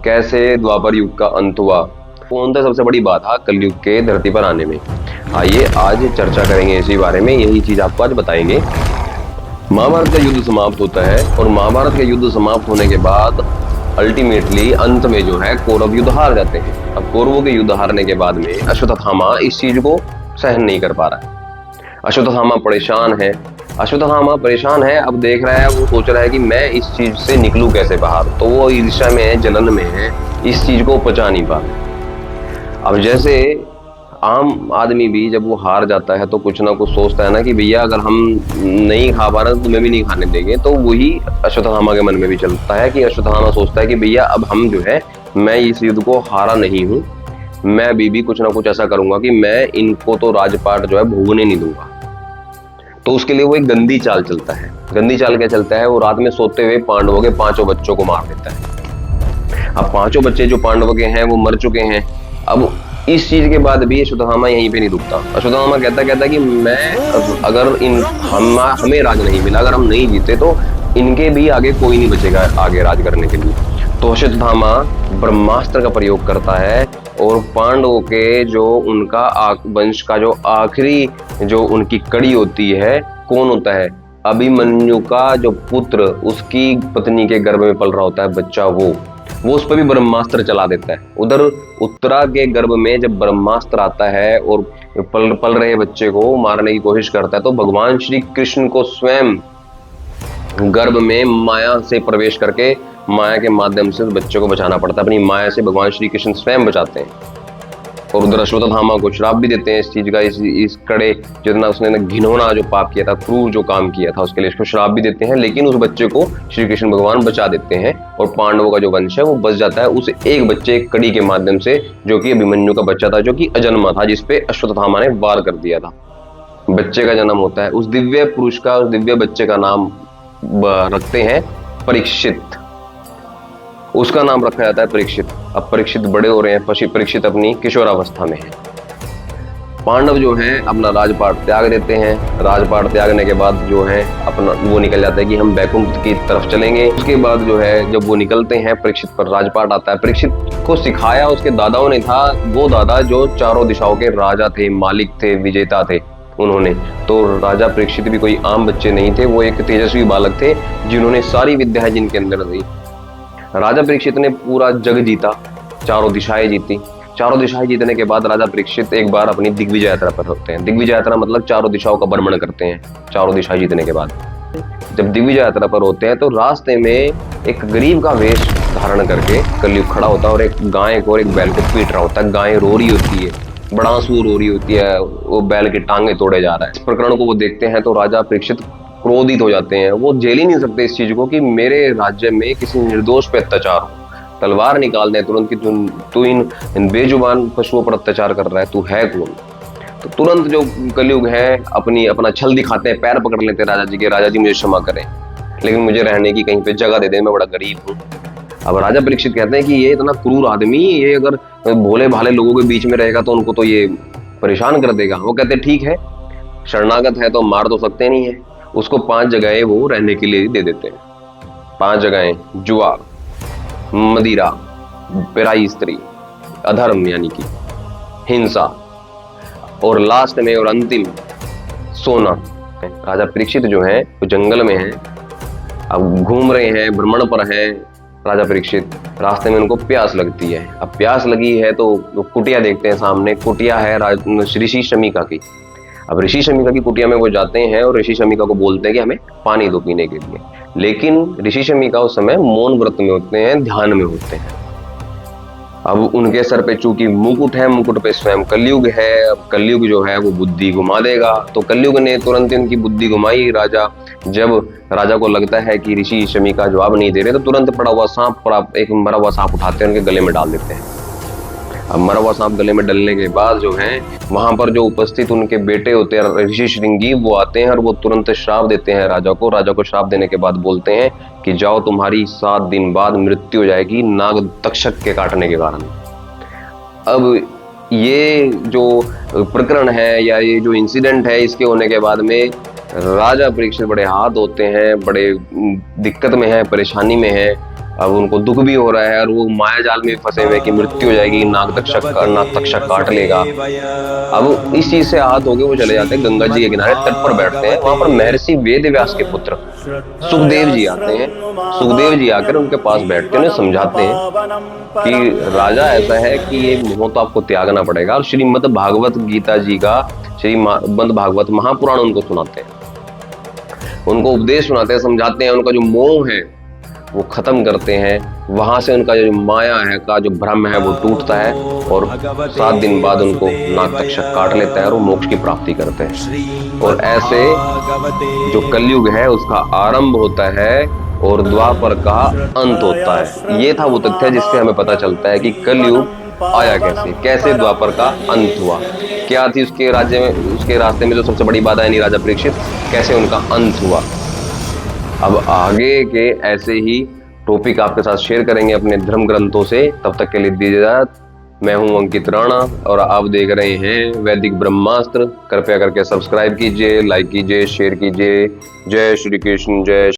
कैसे द्वापर युग का अंत हुआ, कौन था सबसे बड़ी बाधा कलयुग के धरती पर आने में। आइए आज चर्चा करेंगे इसी बारे में, यही चीज आपको आज बताएंगे। महाभारत का युद्ध समाप्त होता है और महाभारत का युद्ध समाप्त होने के बाद अल्टीमेटली अंत में जो है कौरव युद्ध हार जाते हैं। अब कौरवों के युद्ध हारने के बाद में अश्वत्थामा इस चीज को सहन नहीं कर पा रहा है। अश्वत्थामा परेशान है। अश्वत्थामा परेशान है, अब देख रहा है, वो सोच रहा है कि मैं इस चीज से निकलूं कैसे बाहर। तो वो ईर्ष्या में है, जलन में है, इस चीज को पचा नहीं पा रहा। अब जैसे आम आदमी भी जब वो हार जाता है तो कुछ ना कुछ सोचता है ना कि भैया अगर हम नहीं खा पा रहे तो तुम्हें भी नहीं खाने देंगे। तो वही अश्वत्थामा के मन में भी चलता है कि अश्वत्थामा सोचता है कि भैया अब हम जो है, मैं इस युद्ध को हारा नहीं हूँ, मैं अभी भी कुछ ना कुछ ऐसा करूंगा कि मैं इनको तो राजपाट जो है भोगने नहीं दूंगा। तो उसके लिए वो एक गंदी चाल चलता है। गंदी चाल क्या चलता है, वो रात में सोते हुए पांडवों के 5 बच्चों को मार देता है। अब 5 बच्चे जो पांडवों के हैं वो मर चुके हैं। अब इस चीज के बाद भी अश्वत्थामा यहीं पे नहीं रुकता। अश्वत्थामा कहता कि मैं अगर हमें राज नहीं मिला, अगर हम नहीं जीते तो इनके भी आगे कोई नहीं बचेगा आगे राज करने के लिए। तो अश्वत्थामा ब्रह्मास्त्र का प्रयोग करता है और पांडवों के जो उनका वंश का जो आखिरी जो उनकी कड़ी होती है, कौन होता है, अभिमन्यु का जो पुत्र, उसकी पत्नी के गर्भ में पल रहा होता है बच्चा, वो उस पर भी ब्रह्मास्त्र चला देता है। उधर उत्तरा के गर्भ में जब ब्रह्मास्त्र आता है और पल रहे बच्चे को मारने की कोशिश करता है, तो भगवान श्री कृष्ण को स्वयं गर्भ में माया से प्रवेश करके माया के माध्यम से उस बच्चे को बचाना पड़ता है। अपनी माया से भगवान श्री कृष्ण स्वयं बचाते हैं। और उधर अश्वत्थामा को श्राप भी देते हैं इस चीज का, इस कड़े जितना उसने घिनौना जो पाप किया था, क्रूर जो काम किया था, उसके लिए इसको श्राप भी देते हैं। लेकिन उस बच्चे को श्री कृष्ण भगवान बचा देते हैं और पांडवों का जो वंश है वो बच जाता है उस एक बच्चे, एक कड़ी के माध्यम से, जो कि अभिमन्यु का बच्चा था, जो कि अजन्मा था, जिसपे अश्वत्थामा ने वार कर दिया था। बच्चे का जन्म होता है, उस दिव्य पुरुष का, उस दिव्य बच्चे का नाम रखते हैं परीक्षित। उसका नाम रखा जाता है परीक्षित। अब परीक्षित बड़े हो रहे हैं, परीक्षित अपनी किशोरावस्था में है। पांडव जो हैं अपना राजपाट त्याग देते हैं। राजपाट त्यागने के बाद जो है अपना वो निकल जाता है कि हम बैकुंठ की तरफ चलेंगे। उसके बाद जो है जब वो निकलते हैं, परीक्षित पर राजपाट आता है। परीक्षित को सिखाया उसके दादाओं ने था, वो दादा जो चारों दिशाओं के राजा थे, मालिक थे, विजेता थे उन्होंने। तो राजा परीक्षित भी कोई आम बच्चे नहीं थे, वो एक तेजस्वी बालक थे जिन्होंने सारी विद्याएं जिनके अंदर थी। राजा परीक्षित ने पूरा जग जीता, चारों दिशाएं जीती। चारों दिशाएं जीतने के बाद राजा परीक्षित एक बार अपनी दिग्विजय यात्रा पर होते हैं। दिग्विजय यात्रा मतलब चारों दिशाओं का भ्रमण करते हैं। चारों दिशाएं जीतने के बाद जब दिग्विजय यात्रा पर होते हैं तो रास्ते में एक गरीब का वेश धारण करके कलयुग खड़ा होता है और एक गाय को और एक बैल को पीट रहा होता है। गाय रो रही होती है, बड़ा आंसू रो रही होती है, वो बैल की टांगे तोड़े जा रहा है। इस प्रकरण को वो देखते हैं तो राजा परीक्षित क्रोधित हो जाते हैं। वो झेल ही नहीं सकते इस चीज को कि मेरे राज्य में किसी निर्दोष पे अत्याचार हो। तलवार निकाल दे तुरंत कि तू इन बेजुबान पशुओं पर अत्याचार कर रहा है, तू है कौन। तो तुरंत जो कलयुग है अपना छल दिखाते हैं, पैर पकड़ लेते हैं राजा जी के, राजा जी मुझे क्षमा करें, लेकिन मुझे रहने की कहीं पे जगह दे दें, मैं बड़ा गरीब हूँ। अब राजा परीक्षित कहते हैं कि ये इतना क्रूर आदमी, ये अगर भोले भाले लोगों के बीच में रहेगा तो उनको तो ये परेशान कर देगा। वो कहते हैं ठीक है, शरणागत है तो मार तो सकते नहीं है। उसको 5 जगहें वो रहने के लिए दे देते हैं। 5 जगहें: जुआ, मदिरा, पिराई स्त्री, अधर्म यानी कि हिंसा, और लास्ट में और अंतिम सोना। राजा परीक्षित जो है वो जंगल में है, अब घूम रहे हैं, भ्रमण पर हैं राजा परीक्षित। रास्ते में उनको प्यास लगती है। अब प्यास लगी है तो कुटिया देखते हैं सामने। कुटिया है ऋषि शमीका की। अब ऋषि शमीका की कुटिया में वो जाते हैं और ऋषि शमीका को बोलते हैं कि हमें पानी दो पीने के लिए। लेकिन ऋषि शमीका उस समय मौन व्रत में होते हैं, ध्यान में होते हैं। अब उनके सर पे चूंकि मुकुट है, मुकुट पे स्वयं कलयुग है। अब कलयुग जो है वो बुद्धि घुमा देगा। तो कलयुग ने तुरंत इनकी बुद्धि घुमाई। जब राजा को लगता है कि ऋषि शमीका जवाब नहीं दे रहे, तो तुरंत पड़ा हुआ सांप, एक मरा हुआ सांप उठाते हैं, उनके गले में डाल देते हैं। अब मरा हुआ सांप गले में डलने के बाद जो है वहां पर जो उपस्थित उनके बेटे होते हैं ऋषि श्रृंगी, वो आते हैं और वो तुरंत श्राप देते हैं राजा को। राजा को श्राप देने के बाद बोलते हैं कि जाओ, तुम्हारी 7 दिन बाद मृत्यु हो जाएगी नाग तक्षक के काटने के कारण। अब ये जो प्रकरण है या ये जो इंसिडेंट है, इसके होने के बाद में राजा परीक्षित बड़े हाथ होते हैं, बड़े दिक्कत में है, परेशानी में है। अब उनको दुख भी हो रहा है और वो माया जाल में फंसे हुए कि मृत्यु हो जाएगी, नाग तक्षक काट लेगा। अब इस चीज से आहत होकर वो चले जाते हैं गंगा जी के किनारे तट पर बैठते हैं। वहां पर महर्षि वेद व्यास के पुत्र सुखदेव जी आते हैं। सुखदेव जी आकर उनके पास बैठते हैं, उन्हें समझाते हैं कि राजा ऐसा है कि ये मोह तो आपको त्यागना पड़ेगा, और श्रीमद् भागवत गीता जी का श्रीमद् भागवत महापुराण उनको सुनाते हैं, उनको उपदेश सुनाते हैं, समझाते हैं, उनका जो मोह है वो खत्म करते हैं। वहां से उनका जो माया है का जो भ्रम है वो टूटता है, और 7 दिन बाद उनको नाग तक्षक काट लेता है और वो मोक्ष की प्राप्ति करते हैं। और ऐसे जो कलयुग है उसका आरंभ होता है और द्वापर का अंत होता है। ये था वो तथ्य जिससे हमें पता चलता है कि कलयुग आया कैसे द्वापर का अंत हुआ, क्या थी उसके राज्य में, उसके रास्ते में जो सबसे बड़ी बाधा है राजा परीक्षित, कैसे उनका अंत हुआ। अब आगे के ऐसे ही टॉपिक आपके साथ शेयर करेंगे अपने धर्म ग्रंथों से। तब तक के लिए दीजिए इजाजत। मैं हूं अंकित राणा और आप देख रहे हैं वैदिक ब्रह्मास्त्र। कृपया करके सब्सक्राइब कीजिए, लाइक कीजिए, शेयर कीजिए। जय श्री कृष्ण, जय